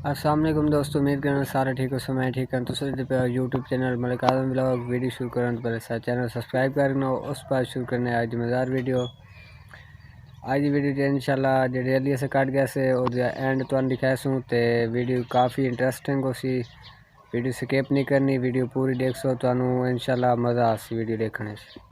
अस्सलाम वालेकुम दोस्तों, उम्मीद करना सारे ठीक हो, समय ठीक है। तो पे यूट्यूब चैनल मलिक आज़म व्लॉग वीडियो शुरू करने पहले चैनल सब्सक्राइब करना, उस पर शुरू करने आज की मज़ेदार वीडियो। आज की वीडियो इंशाल्लाह जेडी से कट गया से और एंड तो दिखाया सूँ तो वीडियो काफ़ी इंटरेस्टिंग हो सी। वीडियो स्किप नहीं करनी, वीडियो पूरी देख सो तो इंशाल्लाह मज़ा आ सी वीडियो देखने से।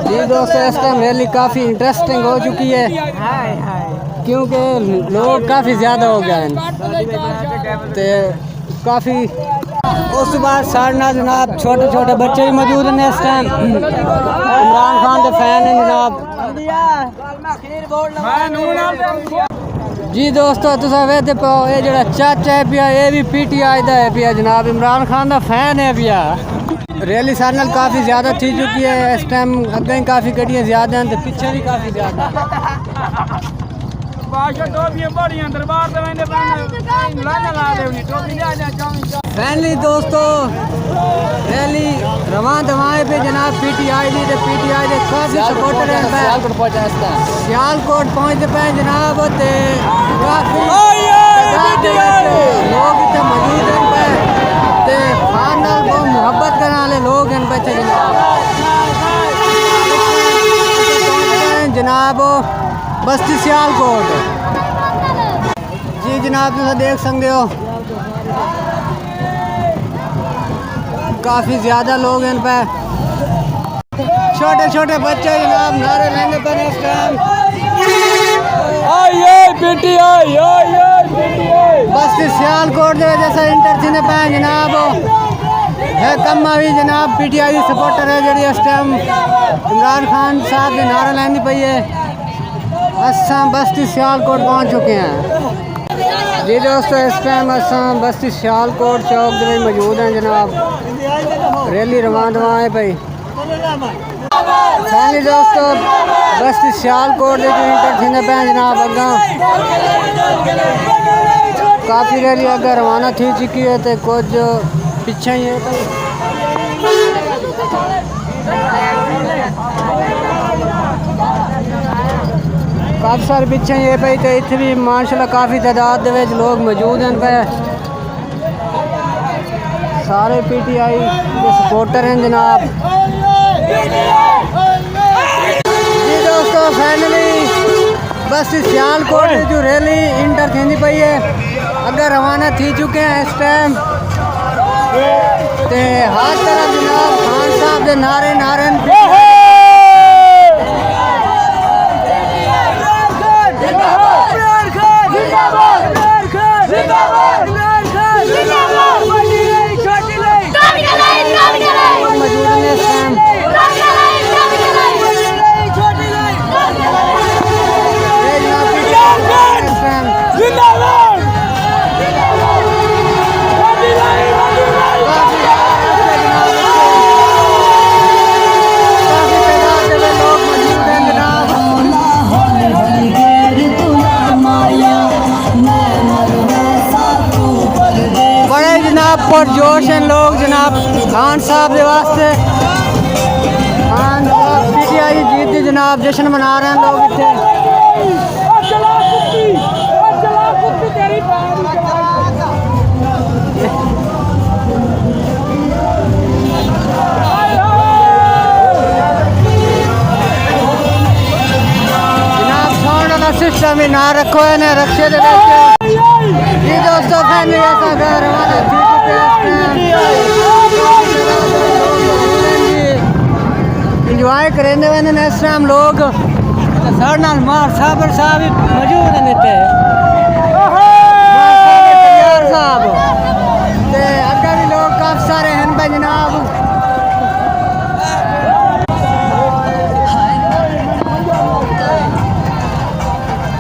जी दोस्तों, इस टाइम रैली काफ़ी इंटरेस्टिंग हो चुकी है क्योंकि लोग काफ़ी ज़्यादा हो गए हैं। तो काफ़ी उस बाद साढ़ना जनाब छोटे छोटे बच्चे भी मौजूद हैं इस टाइम। इमरान खान के फैन हैं जनाब। जी दोस्तों, तुम वेखते पाओ ये जो चाचा है पिया, ये भी PTI का है पिया जनाब, इमरान खान का फैन है पिया। रैली सारे नाल काफ़ी ज़्यादा थी चुकी है इस टाइम। अगे काफ़ी गड्डियाँ ज़्यादा हैं तो पीछे भी काफ़ी ज़्यादा। फैनली दोस्तों रैली रवां दवाएं पे जनाब PTI दी तो PTI के काफ़ी सपोर्टर हैं। सियालकोट पहुँचते पे जनाब ते काफ़ी लोग इतने मौजूद हैं पे ते खान नाल बहुत मुहब्बत करने वाले लोग हैं पे जनाब बस्ती सियालकोट। जी जनाब तुम देख सकते हो काफ़ी ज़्यादा लोग हैं पे, छोटे छोटे बच्चे जनाब नारे लेने पर इस टाइम। बस्ती सियालकोट जैसा इंटर थी पे जनाब है कम्मा भी जनाब PTI सपोर्टर है जी इस टाइम इमरान खान साहब के नारा लेनी पई है। असा बस्ती सियालकोट पहुँच चुके हैं। जी दोस्तों, इस टाइम असा बस्ती सियालकोट चौक के मौजूद हैं जनाब। रैली रवां दवां है भाई। फैमिली दोस्तों बस्ती सियालकोट के इंटर थी पे जनाब अगा काफ़ी रैली अगर रवाना थी चुकी है तो कुछ पीछे ही है। काफ़ी सारे पीछे ही है भाई। तो इतने भी माशाल्लाह काफ़ी तादाद में लोग मौजूद हैं पे, सारे PTI के सपोर्टर हैं जनाब। जी दोस्तों फाइनली बस सियालकोट जो रैली इंटर थी पई है अगर रवाना थी चुके हैं इस टाइम। ते हर तरफ जनाब खान साहब के नारे नारे पुरजोश हैं लोग जनाब खान साहब के वास्ते। खान PTI जीत दी जनाब जश्न मना रहे हैं लोग इतने। जनाब साउंड वाला सिस्टम ही ना रखो है ना रक्षे दे जी दोस्तों फैमिली ऐसा घर हमारे इंजॉय करेंगे मैंने इस टाइम लोग साढ़े नाल मार साबर साहब मौजूद हैं इतने साहब ते अगर भी लोग काफी सारे हैं भाई जनाब।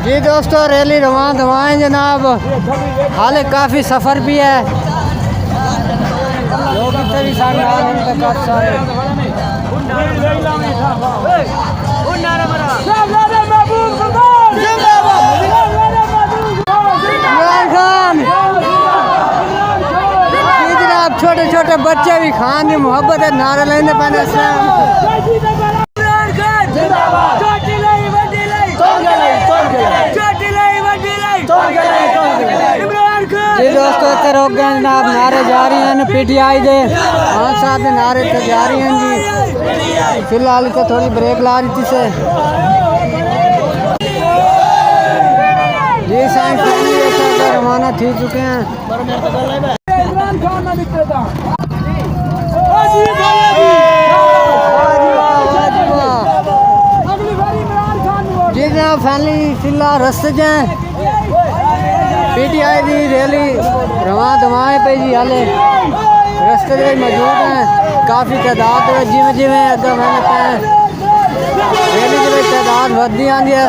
जी दोस्तों रैली रवां दवाएं जनाब हाले काफ़ी सफ़र भी है लोग इतने भी सामने आ रहे हैं काफ़ी सारे। इमरान खान जी जनाब छोटे छोटे बच्चे भी खान की मोहब्बत है नारे लेने पाने जी दोस्तों इतने रोक गए जनाब नारे जारी हैं PTI दे खान साहब के नारे तो जारी हैं जी। फिलहाल इतने थोड़ी ब्रेक ला दी से जी साइंस रवाना थी चुके हैं। जी जनाब फैमिली फिलहाल रस्ते च PTI की रैली रवां दवाएं पे जी हाले रस्ते में मौजूद हैं काफ़ी तादाद जिमें जिमें अगर मैंने रैली के तादाद बढ़ती आती है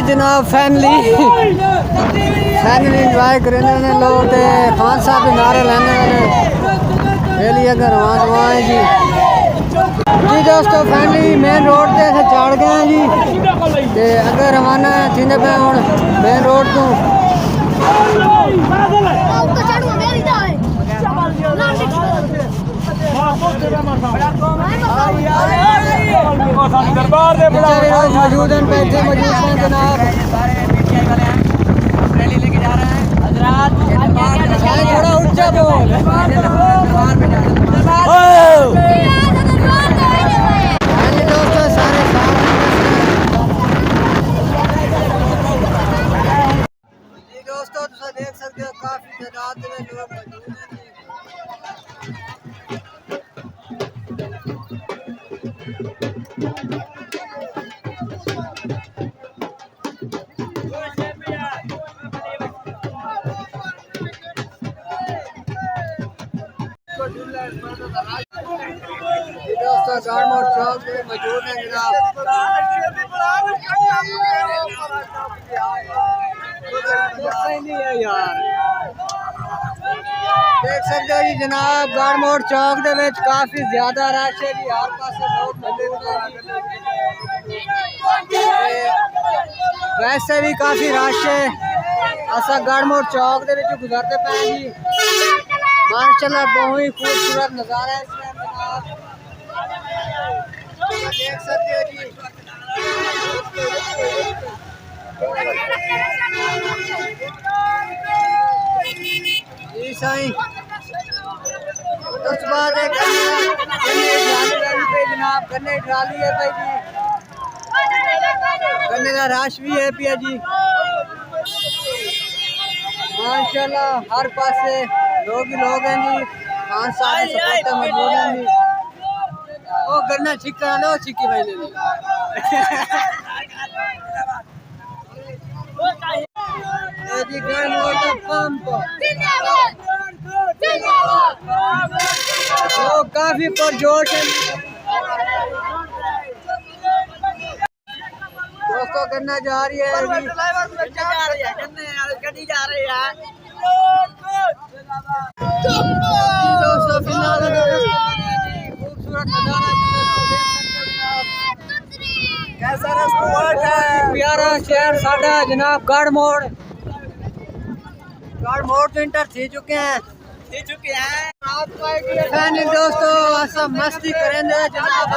जनाब फैमिली इंजॉय करेंगे लोग तो खान साहब के नारे लेने रैली अगर रवां है जी। जी दोस्तों फैमिली मेन रोड से चढ़ गए हैं जी ते अगर रवाना थींदे पे हुण मेन रोड तो मौजूद हैं पैसे मौजूद हैं जनाब रैली लेके जा रहे हैं हजरात थोड़ा ऊंचा बोल दोस्तों सारे दोस्तों देख सकते हो काफी तादाद में लोग मौजूद हैं। दोस्तों गार्डमोर चौक में मौजूद हैं जनाब देख सकते हो जी जनाब गार्डमोर चौक दे विच काफी ज्यादा रश है जी हर पासे लोग मौजूद हैं वैसे भी काफी रश है असा गार्डमोर चौक दे विच गुजरते पे जी माशाल्लाह बहुत ही खूबसूरत नज़ारा है देख सकते हो जी साईं उस बाद जनाब गन्ने ट्राली है भाई जी गन्ने का रश भी है पिया जी माशाल्लाह हर पासे लोग ही लोग हैं जी खान साहब सपोर्टर मौजूद हैं जी ओ गन्ना छिक्का लो छिक्की भाई ले जी गार्डमोर का पंप लोग काफी पुरजोश हैं दोस्तों गन्ना जा रही है गड्डी जा रही है दोस्तों फिलहाल खूबसूरत नजारा कैसा रेस्टोरेंट है, प्यारा शहर साडा जनाब गढ़ मोड़ तो इंटर थी चुके हैं फैमिली दोस्तों सब मस्ती करेंगे जनाब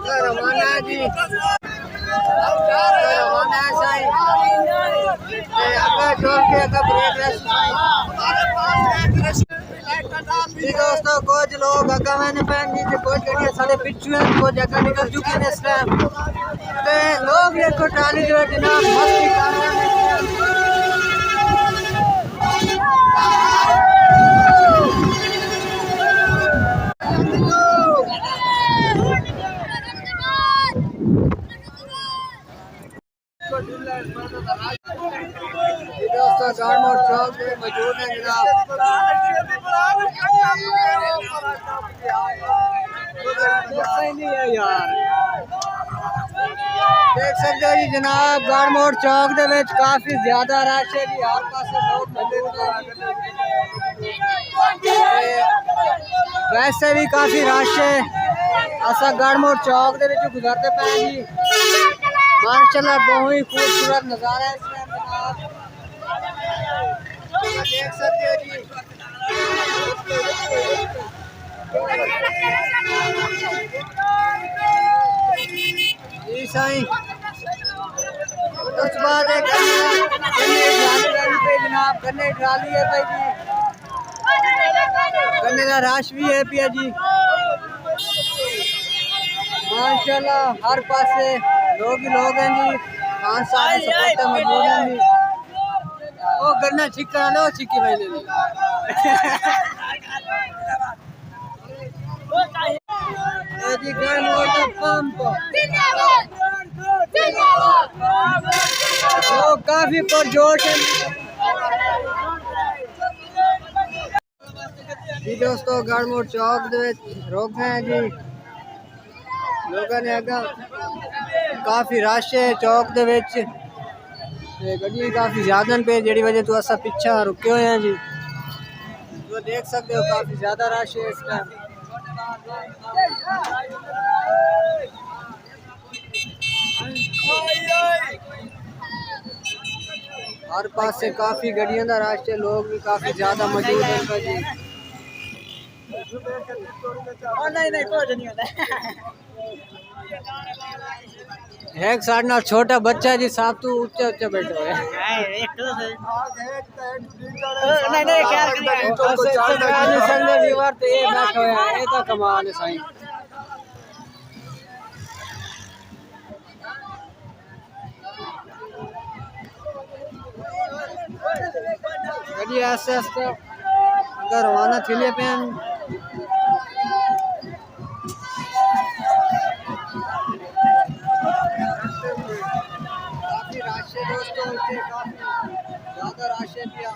रवाना है जी रवाना है साईं दोस्तों कुछ लोग अगर मैंने पहन दी थी कुछ गड्डियां साढ़े पिछू हैं कुछ जगह निकल चुकी हैं इस टाइम लोग ये को ट्राली जो है जनाब मस्ती कर रहे हैं दोस्तों गाड़मोड़ चौक में मौजूद है जनाब देख सकते हो जी जनाब गाड़मोड़ चौक दे विच काफी ज्यादा रश है जी हर पासे लोग मौजूद हैं वैसे भी काफी रश है असा गाड़मोड़ चौक दे विच गुजरते पे जी माशाल्लाह बहुत ही खूबसूरत नजारा है देख सकते हो जी साईं उस बाद जनाब गन्ने ट्राली है भाई जी गन्ने का रश भी है पिया जी माशाल्लाह हर पासे लोग ही लोग हैं जी खान साहब सपोर्टर मौजूद हैं जी ओ गन्ना छिक्का लो छिक्की भाई ले जी गाड़मोड़ का पंप लोग काफी पुरजोश हैं जी दोस्तों गाड़मोड़ चौक दे रोक रहे हैं जी लोगों ने अगर काफ़ी रश है चौक दे विच गड्डियां काफ़ी ज़्यादा पे जी वजह तो असा पिछा रुके हुए हैं जी तो देख सकते हो काफ़ी ज़्यादा रश है इस टाइम हर पास से काफ़ी गड्डियां का रश है लोग भी काफ़ी ज़्यादा मौजूद हैं जी एक साढ़े नाल छोटा बच्चा जी साहब तू ऊंचे ऊंचे बैठो है ये तो कमाल है साईं गड्डी ऐसे ऐसे अगर रवाना थिले पे दोस्तों ज़्यादा राशि दिया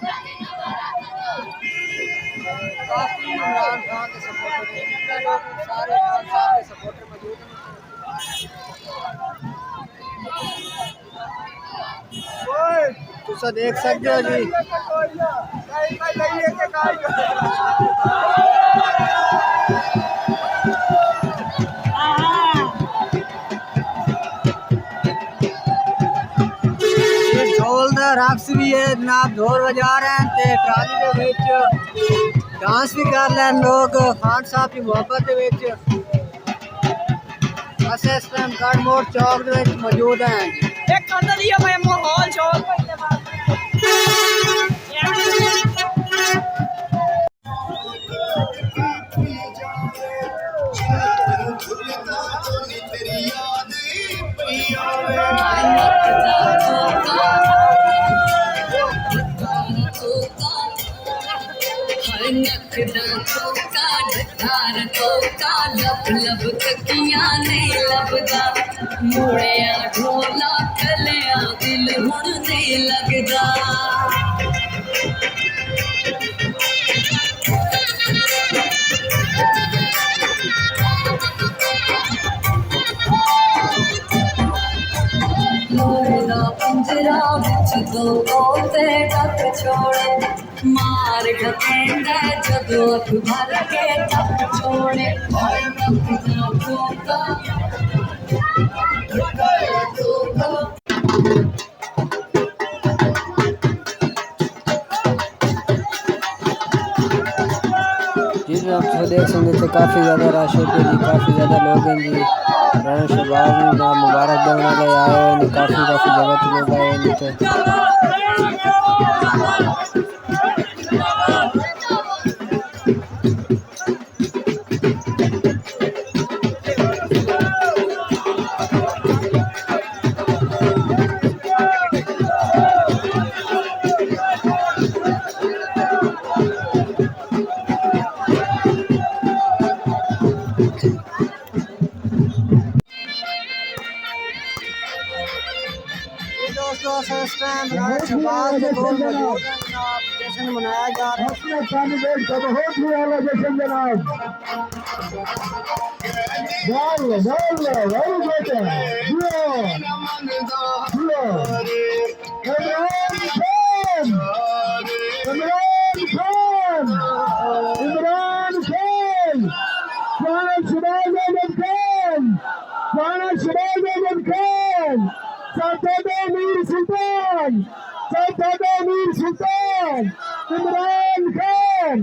काफ़ी इमरान खान के सपोर्टर जितने लोग सारे खान साहब के सपोर्टर मौजूद हैं तुसा देख सकते हो जी रक्स भी है जनाब ढोल बजा रहे हैं ते ट्राली दे विच डांस भी कर रहे हैं लोग खान साहब की मोहब्बत दे विच बस इस टाइम गाड़मोड़ चौक दे विच मौजूद हैं एक अंदर ही मैं माहौल चौक लब तकियां ने लभदा मुड़िया ढोला कलिया दिल हुण नहीं लगदा मोरदा पंजरा विच दो तोते डक छोड़ मार ढकेंदा जदों अख भर के तप छोड़े और तपदा धोखा जी जो आप देख सकते थे काफ़ी ज़्यादा रश होते जी, काफ़ी ज़्यादा लोग हैं जी। राना शहबाज में जहाँ मुबारक देने गए आए हैं नहीं, काफ़ी जगह तो लोग आए हैं नहीं थे। दोस्तों इस टाइम राना शहबाज के कोल मौजूद हैं जनाब, जश्न मनाया जा रहा है। अपने कैंडिडेट का बहुत ही आला जश्न जनाब। वेरी गुड इमरान खान राना शहबाज अहमद खान साहबजादा मीर सुल्तान इमरान खान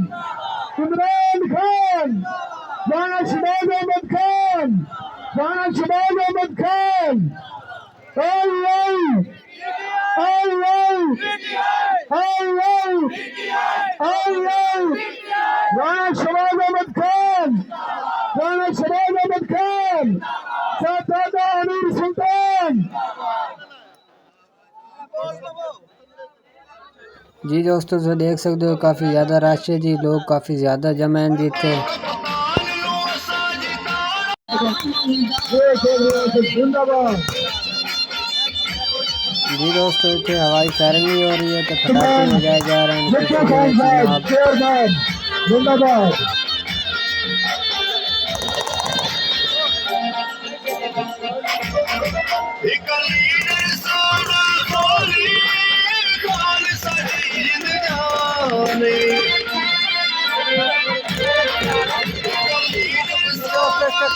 राना शहबाज अहमद खान राना शहबाज अहमद खान साहबजादा मीर सुल्तान। जी दोस्तों तो देख सकते हो काफ़ी ज़्यादा रश है जी, लोग काफ़ी ज़्यादा जमा हैं जी थे। जिंदाबाद। जी दोस्तों इतने हवाई फायरिंग भी हो रही है तो पटाखे बजाए जा रहे हैं खुशी के विच जनाब। जिंदाबाद।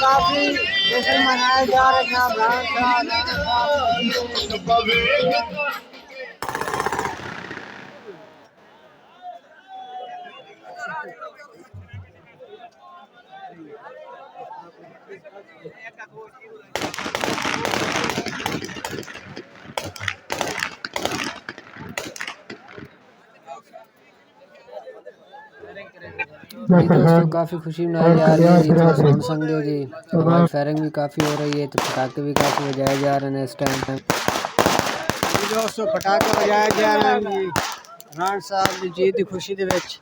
काफ़ी जश्न मनाए जा रहे हैं दोस्तों काफ़ी खुशी मनाई जा रही है जी, तो सुन सकते हो जी। हवाई फायरिंग भी काफ़ी हो रही है तो पटाखे भी काफ़ी बजाए जा रहे हैं इस टाइम। दोस्तों पटाखे बजाए जा रहे हैं जी राना साहब की जीत की खुशी दे विच।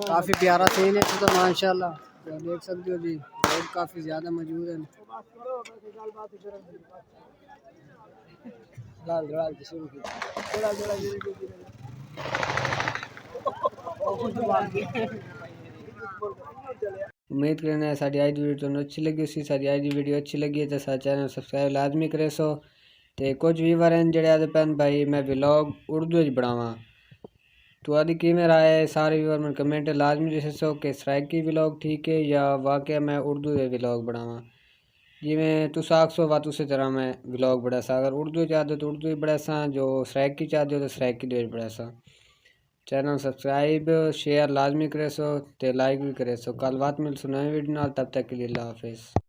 काफ़ी प्यारा सीन है तो माशाल्लाह देख सकते हो जी, लोग काफ़ी ज़्यादा मौजूद हैं। उम्मीद करना साड़ी आज वीडियो तुहानू अच्छी लगी सी। साड़ी आज की वीडियो अच्छी लगी है तो साडा चैनल सबसक्राइब लाजमी करे सो। ते कुछ व्यूवर हैं जेड़े आदे पैन भाई मैं व्लॉग उर्दू बनावा, तो आदि कि मेरा है सारे व्यूवर में कमेंट लाजमी दसो कि सराइकी व्लॉग ठीक है या वाकई मैं उर्दू के व्लॉग बनावा। जिमें तुस आखसो वा उस तरह मैं व्लॉग बड़ा सा, अगर उर्दू चाहते हो तो उर्दू बड़ा सा, जो सराइकी चाहते हो तो सराइकी दे बड़ा सा। चैनल सब्सक्राइब शेयर लाजमी करे सो ते लाइक भी करे सो। कल बात मिल सो नए वीडियो नाल, तब तक के लिए अल्लाह हाफिज़।